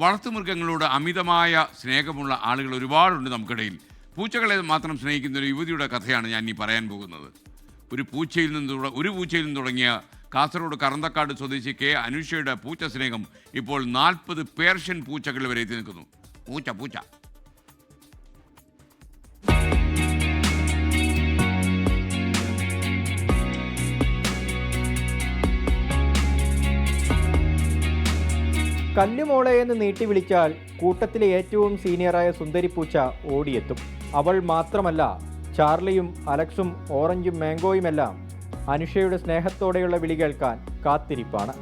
വളർത്തുമൃഗങ്ങളോട് അമിതമായ സ്നേഹമുള്ള ആളുകൾ ഒരുപാടുണ്ട് നമുക്കിടയിൽ. പൂച്ചകളെ മാത്രം സ്നേഹിക്കുന്ന ഒരു യുവതിയുടെ കഥയാണ് ഞാൻ ഈ പറയാൻ പോകുന്നത്. ഒരു പൂച്ചയിൽ നിന്ന് തുടങ്ങിയ കാസർഗോഡ് കറന്തക്കാട് സ്വദേശി കെ അനുഷയുടെ പൂച്ച സ്നേഹം ഇപ്പോൾ 40 പേർഷ്യൻ പൂച്ചകൾ വരെ എത്തി നിൽക്കുന്നു. പൂച്ച കല്ലുമോളെ എന്ന് നീട്ടി വിളിച്ചാൽ കൂട്ടത്തിലെ ഏറ്റവും സീനിയറായ സുന്ദരിപ്പൂച്ച ഓടിയെത്തും. അവൾ മാത്രമല്ല, ചാർലിയും അലക്സും ഓറഞ്ചും മാംഗോയുമെല്ലാം അനുഷയുടെ സ്നേഹത്തോടെയുള്ള വിളി കേൾക്കാൻ കാത്തിരിപ്പാണ്.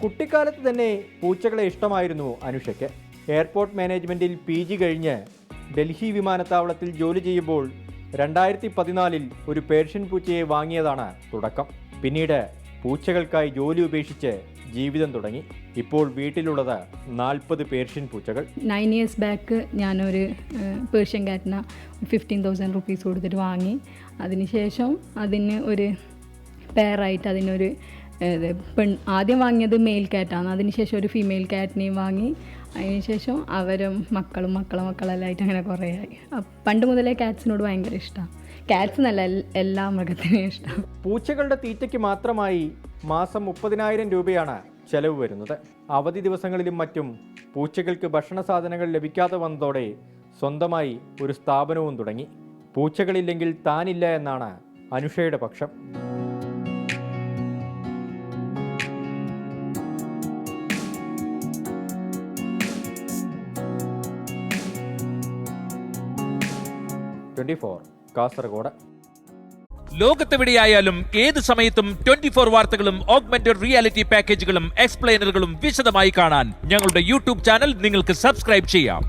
കുട്ടിക്കാലത്ത് തന്നെ പൂച്ചകളെ ഇഷ്ടമായിരുന്നു അനുഷയ്ക്ക്. എയർപോർട്ട് മാനേജ്മെൻറ്റിൽ PG കഴിഞ്ഞ് ഡൽഹി വിമാനത്താവളത്തിൽ ജോലി ചെയ്യുമ്പോൾ 2014 ഒരു പേർഷ്യൻ പൂച്ചയെ വാങ്ങിയതാണ് തുടക്കം. പിന്നീട് പൂച്ചകൾക്കായി ജോലി ഉപേക്ഷിച്ച് ജീവിതം തുടങ്ങി. ഇപ്പോൾ വീട്ടിലുള്ളത് 40 പേർഷ്യൻ പൂച്ചകൾ. 9 years ബാക്ക് ഞാനൊരു പേർഷ്യൻ കാറ്റിന് 15,000 rupees കൊടുത്തിട്ട് വാങ്ങി. അതിനുശേഷം അതിന് ഒരു പെയറായിട്ട് അതിനൊരു ആദ്യം വാങ്ങിയത് മെയിൽ കാറ്റാണ്. അതിനുശേഷം ഒരു ഫീമെയിൽ കാറ്റിനെയും വാങ്ങി. അതിനുശേഷം അവരും മക്കളെല്ലാം ആയിട്ട് അങ്ങനെ കുറേ ആയി. പണ്ട് മുതലേ കാറ്റ്സിനോട് ഭയങ്കര ഇഷ്ടമാണ്. കാറ്റ്സ് എന്നല്ല, എല്ലാ മൃഗത്തിനെയും ഇഷ്ടം. പൂച്ചകളുടെ തീറ്റയ്ക്ക് മാത്രമായി മാസം 30,000 രൂപയാണ് ചെലവ് വരുന്നത്. അവധി ദിവസങ്ങളിലും മറ്റും പൂച്ചകൾക്ക് ഭക്ഷണ സാധനങ്ങൾ ലഭിക്കാതെ വന്നതോടെ സ്വന്തമായി ഒരു സ്ഥാപനവും തുടങ്ങി. പൂച്ചകളില്ലെങ്കിൽ താനില്ല എന്നാണ് അനുഷയുടെ പക്ഷം. കാസർഗോഡ്. ലോകത്തെവിടെയായാലും ഏത് സമയത്തും 24 വാർത്തകളും ഓഗ്മെന്റഡ് റിയാലിറ്റി പാക്കേജുകളും എക്സ്പ്ലെയിനറുകളും വിശദമായി കാണാൻ ഞങ്ങളുടെ YouTube ചാനൽ നിങ്ങൾക്ക് സബ്സ്ക്രൈബ് ചെയ്യാം.